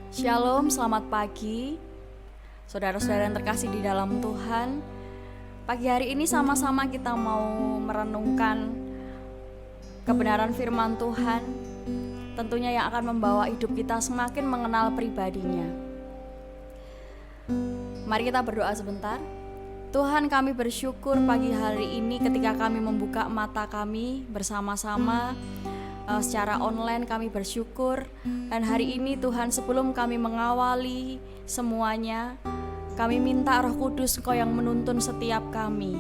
Shalom, selamat pagi saudara-saudara yang terkasih di dalam Tuhan. Pagi hari ini sama-sama kita mau merenungkan kebenaran firman Tuhan, tentunya yang akan membawa hidup kita semakin mengenal pribadinya. Mari kita berdoa sebentar. Tuhan, kami bersyukur pagi hari ini ketika kami membuka mata kami bersama-sama secara online. Kami bersyukur, dan hari ini Tuhan, sebelum kami mengawali semuanya, kami minta Roh Kudus Engkau yang menuntun setiap kami.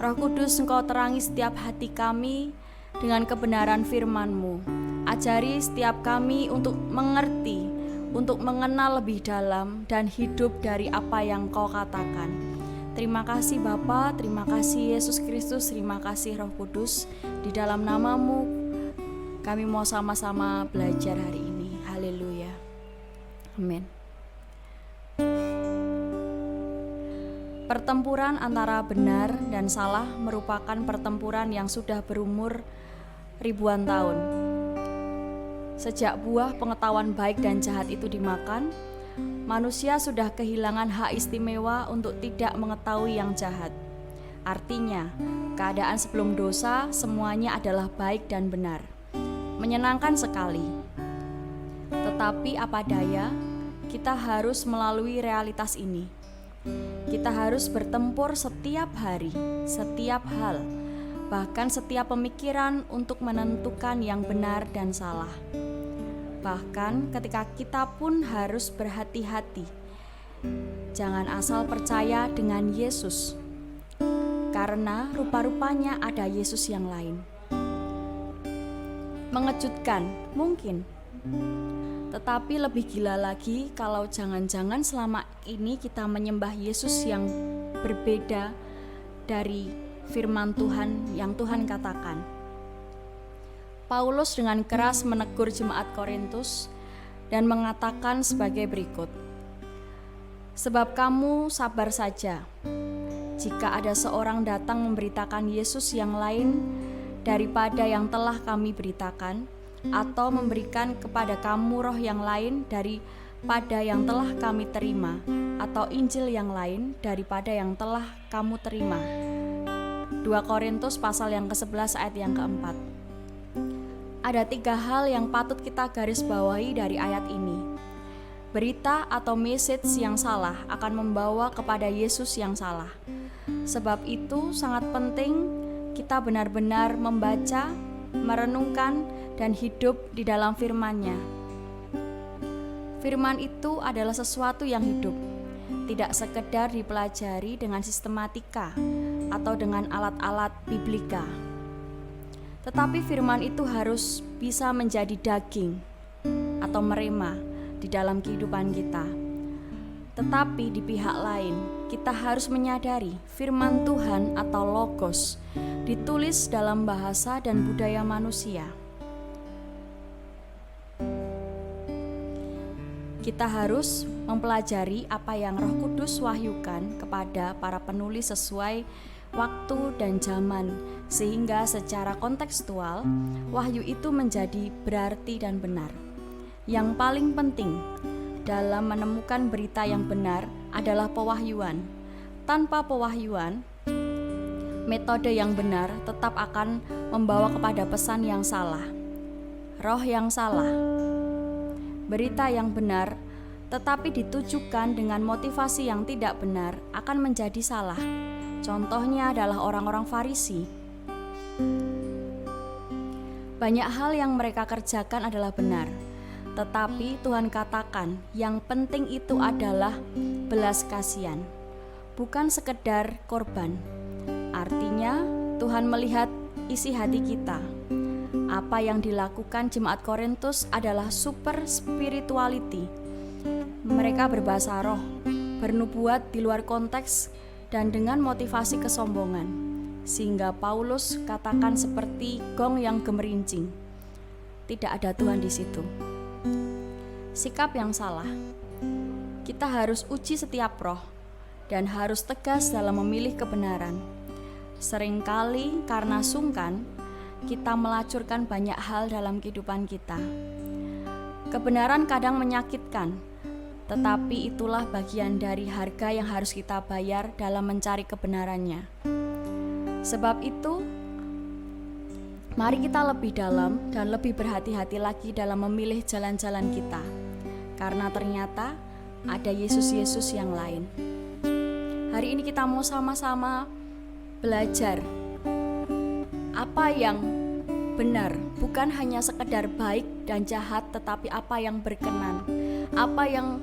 Roh Kudus, Engkau terangi setiap hati kami dengan kebenaran firman-Mu. Ajari setiap kami untuk mengerti, untuk mengenal lebih dalam dan hidup dari apa yang Engkau katakan. Terima kasih Bapa, terima kasih Yesus Kristus, terima kasih Roh Kudus. Di dalam nama-Mu kami mau sama-sama belajar hari ini. Haleluya. Amin. Pertempuran antara benar dan salah merupakan pertempuran yang sudah berumur ribuan tahun. Sejak buah pengetahuan baik dan jahat itu dimakan, manusia sudah kehilangan hak istimewa untuk tidak mengetahui yang jahat. Artinya, keadaan sebelum dosa semuanya adalah baik dan benar. Menyenangkan sekali. Tetapi apa daya, kita harus melalui realitas ini. Kita harus bertempur setiap hari, setiap hal, bahkan setiap pemikiran untuk menentukan yang benar dan salah. Bahkan ketika kita pun harus berhati-hati. Jangan asal percaya dengan Yesus, karena rupa-rupanya ada Yesus yang lain. Mengejutkan, mungkin. Tetapi lebih gila lagi kalau jangan-jangan selama ini kita menyembah Yesus yang berbeda dari firman Tuhan yang Tuhan katakan. Paulus dengan keras menegur jemaat Korintus dan mengatakan sebagai berikut. Sebab kamu sabar saja, jika ada seorang datang memberitakan Yesus yang lain daripada yang telah kami beritakan, atau memberikan kepada kamu roh yang lain daripada yang telah kami terima, atau Injil yang lain daripada yang telah kamu terima. 2 Korintus pasal yang ke-11 ayat yang ke-4. Ada 3 hal yang patut kita garis bawahi dari ayat ini. Berita atau message yang salah akan membawa kepada Yesus yang salah. Sebab itu sangat penting kita benar-benar membaca, merenungkan, dan hidup di dalam firman-Nya. Firman itu adalah sesuatu yang hidup, tidak sekedar dipelajari dengan sistematika atau dengan alat-alat biblika. Tetapi firman itu harus bisa menjadi daging atau merema di dalam kehidupan kita. Tetapi di pihak lain, kita harus menyadari firman Tuhan atau logos ditulis dalam bahasa dan budaya manusia. Kita harus mempelajari apa yang Roh Kudus wahyukan kepada para penulis sesuai waktu dan zaman, sehingga secara kontekstual wahyu itu menjadi berarti dan benar. Yang paling penting dalam menemukan berita yang benar adalah pewahyuan. Tanpa pewahyuan, metode yang benar tetap akan membawa kepada pesan yang salah, roh yang salah. Berita yang benar tetapi ditujukan dengan motivasi yang tidak benar akan menjadi salah. Contohnya adalah orang-orang Farisi. Banyak hal yang mereka kerjakan adalah benar, tetapi Tuhan katakan yang penting itu adalah belas kasihan, bukan sekedar korban. Artinya Tuhan melihat isi hati kita. Apa yang dilakukan jemaat Korintus adalah super spirituality. Mereka berbahasa roh, bernubuat di luar konteks dan dengan motivasi kesombongan, sehingga Paulus katakan seperti gong yang gemerincing. Tidak ada Tuhan di situ. Sikap yang salah. Kita harus uji setiap roh dan harus tegas dalam memilih kebenaran. Seringkali karena sungkan, kita melacurkan banyak hal dalam kehidupan kita. Kebenaran kadang menyakitkan, tetapi itulah bagian dari harga yang harus kita bayar dalam mencari kebenarannya. Sebab itu, mari kita lebih dalam dan lebih berhati-hati lagi dalam memilih jalan-jalan kita, karena ternyata ada Yesus-Yesus yang lain. Hari ini kita mau sama-sama belajar apa yang benar, bukan hanya sekedar baik dan jahat, tetapi apa yang berkenan, apa yang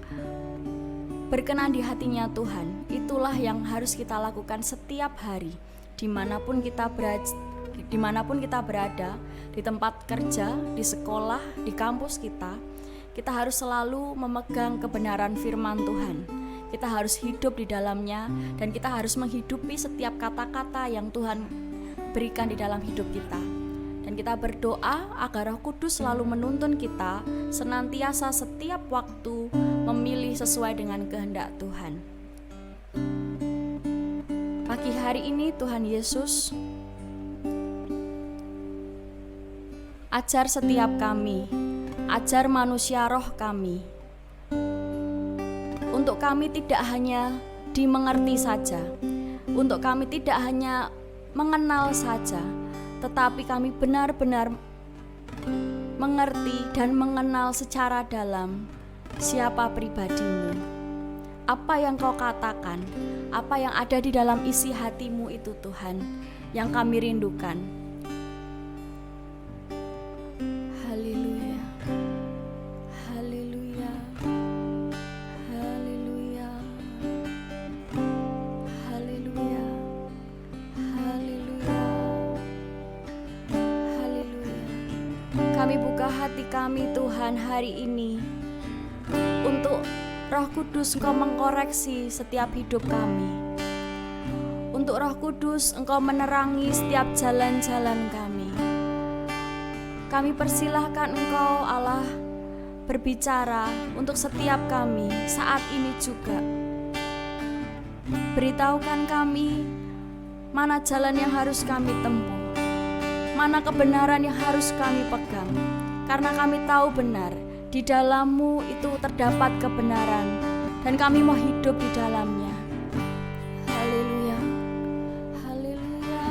berkenan di hatinya Tuhan. Itulah yang harus kita lakukan setiap hari, dimanapun kita berada, di tempat kerja, di sekolah, di kampus kita harus selalu memegang kebenaran firman Tuhan. Kita harus hidup di dalamnya, dan kita harus menghidupi setiap kata-kata yang Tuhan berikan di dalam hidup kita. Dan kita berdoa agar Roh Kudus selalu menuntun kita senantiasa setiap waktu memilih sesuai dengan kehendak Tuhan. Pagi hari ini Tuhan Yesus ajar setiap kami, ajar manusia roh kami, untuk kami tidak hanya dimengerti saja, untuk kami tidak hanya mengenal saja, tetapi kami benar-benar mengerti dan mengenal secara dalam siapa pribadimu, apa yang kau katakan, apa yang ada di dalam isi hatimu itu Tuhan, yang kami rindukan. Haleluya, haleluya, haleluya, haleluya, haleluya, haleluya. Kami buka hati kami Tuhan hari ini untuk Roh Kudus Engkau mengkoreksi setiap hidup kami. Untuk Roh Kudus Engkau menerangi setiap jalan-jalan kami. Kami persilahkan Engkau Allah berbicara untuk setiap kami saat ini juga. Beritahukan kami mana jalan yang harus kami tempuh, mana kebenaran yang harus kami pegang. Karena kami tahu benar di dalam-Mu itu terdapat kebenaran, dan kami mau hidup di dalamnya. Haleluya, haleluya.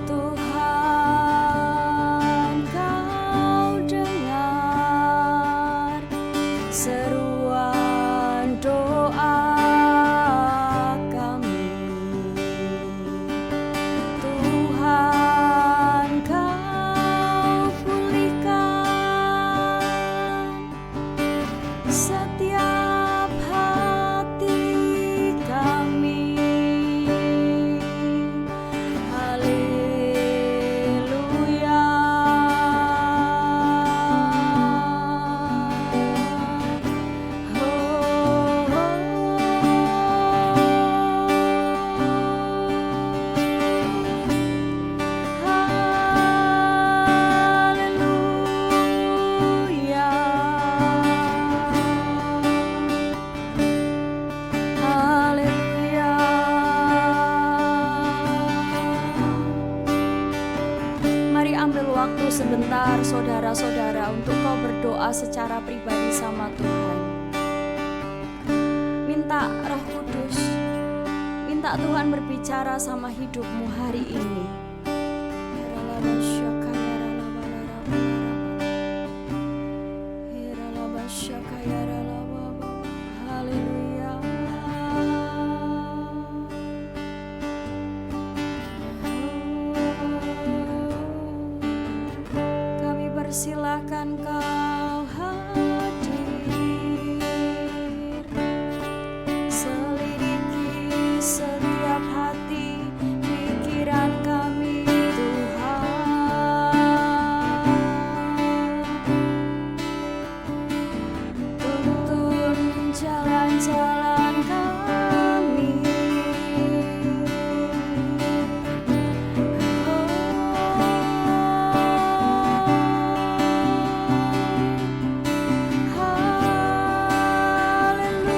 Tuhan, Kau dengar seruan doa kami. Tuhan, Kau pulihkan setiap hati kami. Haleluya. Mari ambil waktu sebentar saudara-saudara untuk kau berdoa secara pribadi sama Tuhan. Minta Roh Kudus, minta Tuhan berbicara sama hidupmu hari ini. Haleluya. Kami persilahkan Kau hadir, selidiki setiap hati pikiran kami Tuhan. Tuntun jalan-jalan kami. Haleluya.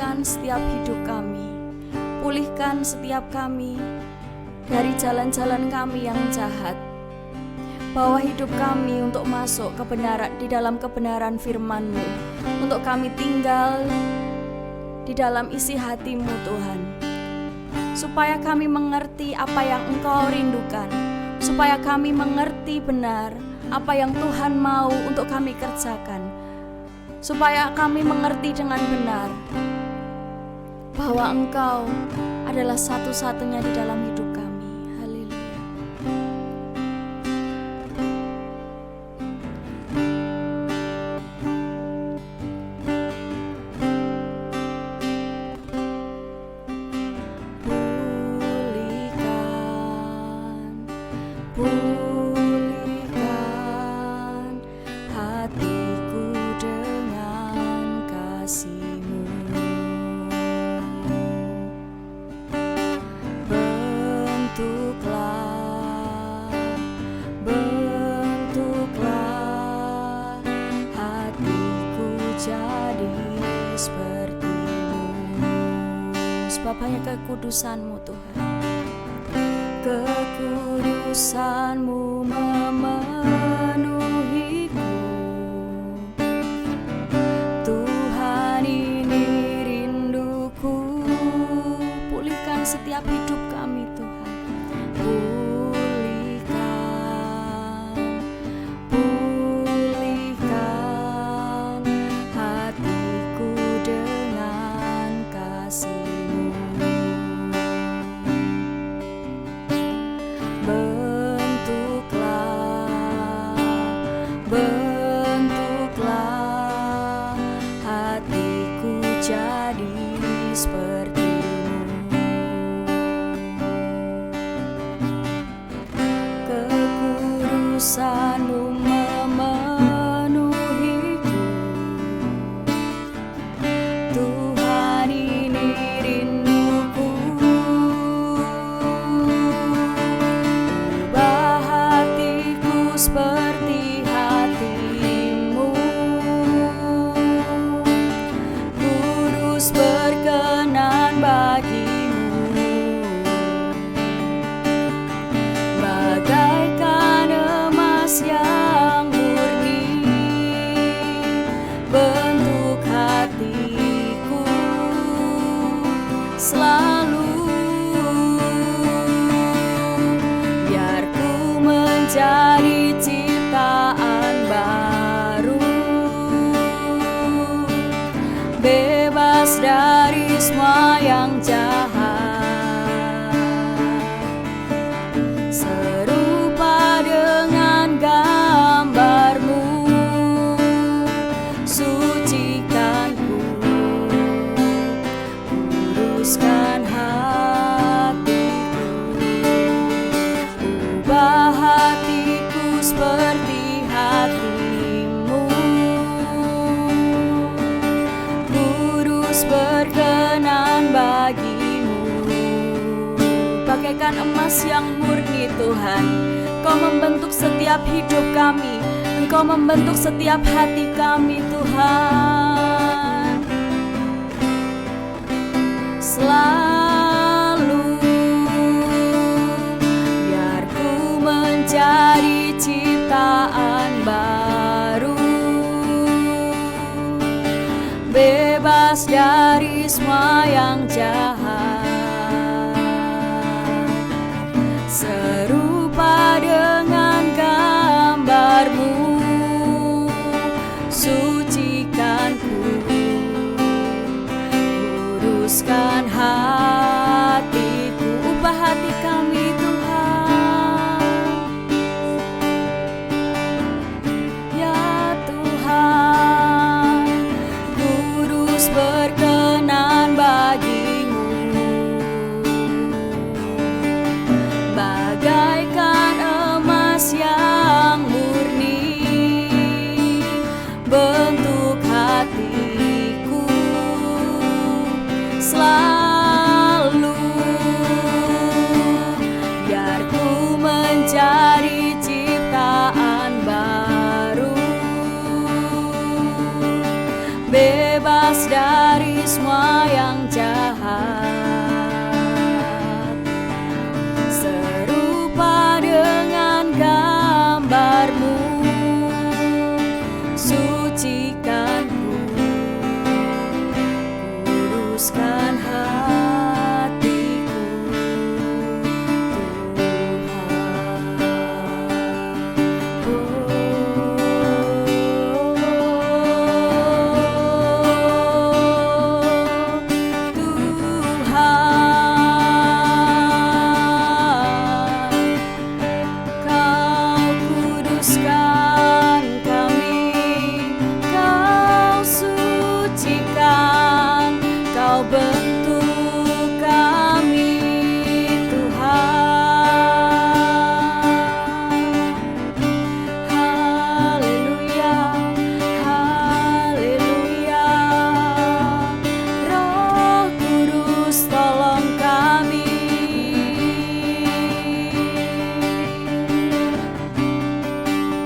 pulihkan setiap hidup kami. Pulihkan setiap kami dari jalan-jalan kami yang jahat. Bawa hidup kami untuk masuk di dalam kebenaran firman-Mu, untuk kami tinggal di dalam isi hati-Mu Tuhan, supaya kami mengerti apa yang Engkau rindukan, supaya kami mengerti benar apa yang Tuhan mau untuk kami kerjakan, supaya kami mengerti dengan benar bahwa Engkau adalah satu-satunya di dalam hidup kami. Haleluya. Pulihkan hatiku dengan kasih-Mu. Bentuklah hatiku jadi seperti-Mu, sebab hanya kekudusan-Mu Tuhan. Kekudusan-Mu memenuhiku, Tuhan ini rinduku. Pulihkan setiap hidup kami Tuhan. Pulihkan hatiku dengan kasih-Mu. Bentuklah hatiku jadi seperti-Mu. Kekudusan-Mu memenuhiku, Tuhan ini rinduku. Ubah hatiku seperti hati-Mu, kudus berkenan bagi-Mu. Bagaikan emas yang murni, bentuk hatiku selalu. Biar ku menjadi ciptaan baru, bebas dari semua yang jahat, serupa dengan gambar-Mu. Sucikanku, kuduskan hatiku. Ubah hatiku seperti hati-Mu, kudus berkenan bagi-Mu. Bagaikan emas yang murni Tuhan, Engkau membentuk setiap hidup kami, Engkau membentuk setiap hati kami Tuhan. Selalu biar ku menjadi ciptaan baru, bebas dari semua yang jahat, serupa dengan gambar-Mu. Sucikanku, kuduskan hatiku. Ubah hati kami Tuhan, ya Tuhan, kudus berkenan bagi-Mu. Bagaikan emas yang murni, bentuk hatiku selalu. bebas dari semua yang jahat, serupa dengan gambar-Mu. Sucikanku, kuduskan hatiku, bentuk kami, Tuhan. Haleluya, haleluya. Roh Kudus tolong kami.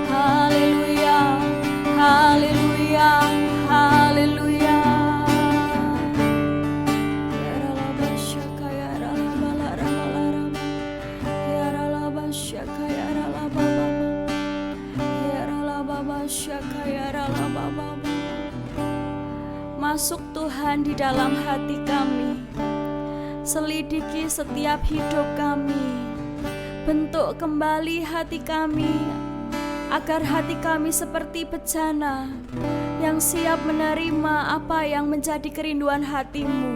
Haleluya, haleluya, haleluya. Masuk Tuhan di dalam hati kami, selidiki setiap hidup kami, bentuk kembali hati kami, agar hati kami seperti bejana yang siap menerima apa yang menjadi kerinduan hati-Mu.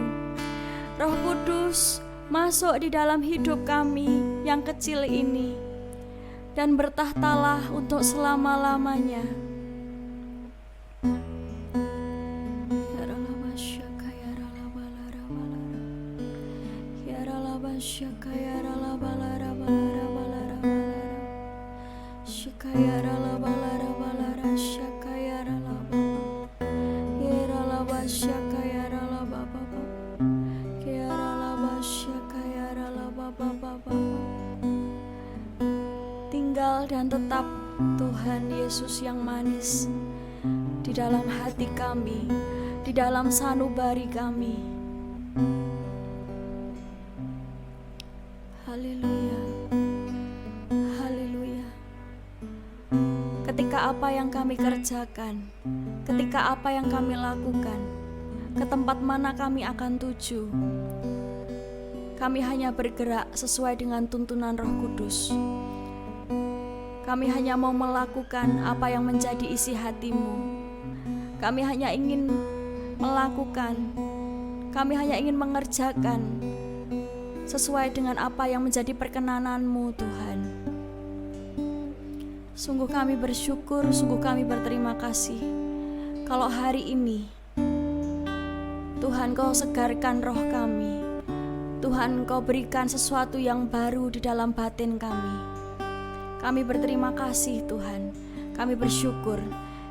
Roh Kudus, masuk di dalam hidup kami yang kecil ini, dan bertahtalah untuk selama-lamanya. Tinggal dan tetap Tuhan Yesus yang manis di dalam hati kami, di dalam sanubari kami. Haleluya, haleluya. Ketika apa yang kami kerjakan, ketika apa yang kami lakukan, ke tempat mana kami akan tuju, kami hanya bergerak sesuai dengan tuntunan Roh Kudus. Kami hanya mau melakukan apa yang menjadi isi hati-Mu. Kami hanya ingin melakukan, kami hanya ingin mengerjakan sesuai dengan apa yang menjadi perkenanan-Mu, Tuhan. Sungguh kami bersyukur, sungguh kami berterima kasih. Kalau hari ini Tuhan, Kau segarkan roh kami. Tuhan, Kau berikan sesuatu yang baru di dalam batin kami. Kami berterima kasih, Tuhan. Kami bersyukur.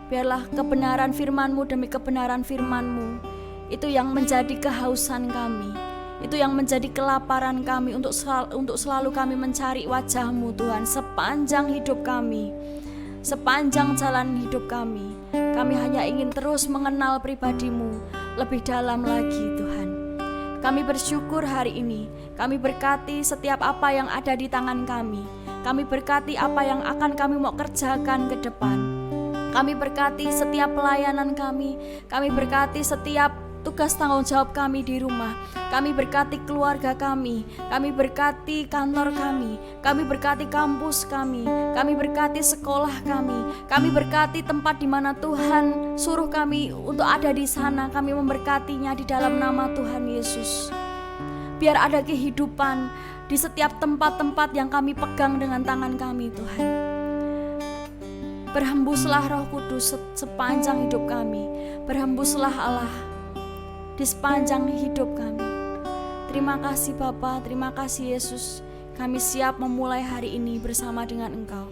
Biarlah kebenaran firman-Mu demi kebenaran firman-Mu itu yang menjadi kehausan kami, itu yang menjadi kelaparan kami untuk selalu kami mencari wajah-Mu, Tuhan, sepanjang hidup kami, sepanjang jalan hidup kami. Kami hanya ingin terus mengenal pribadi-Mu lebih dalam lagi, Tuhan. Kami bersyukur hari ini. Kami berkati setiap apa yang ada di tangan kami. Kami berkati apa yang akan kami mau kerjakan ke depan. Kami berkati setiap pelayanan kami. Kami berkati setiap tugas tanggung jawab kami di rumah. Kami berkati keluarga kami. Kami berkati kantor kami. Kami berkati kampus kami. Kami berkati sekolah kami. Kami berkati tempat di mana Tuhan suruh kami untuk ada di sana. Kami memberkatinya di dalam nama Tuhan Yesus. Biar ada kehidupan di setiap tempat-tempat yang kami pegang dengan tangan kami, Tuhan. Berhembuslah Roh Kudus sepanjang hidup kami. Berhembuslah Allah di sepanjang hidup kami. Terima kasih Bapa, terima kasih Yesus. Kami siap memulai hari ini bersama dengan Engkau.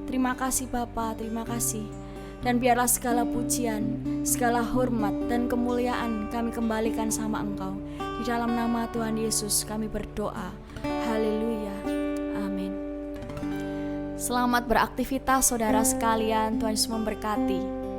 Terima kasih Bapa, terima kasih. Dan biarlah segala pujian, segala hormat dan kemuliaan kami kembalikan sama Engkau. Di dalam nama Tuhan Yesus kami berdoa. Haleluya. Amin. Selamat beraktivitas saudara sekalian. Tuhan Yesus memberkati.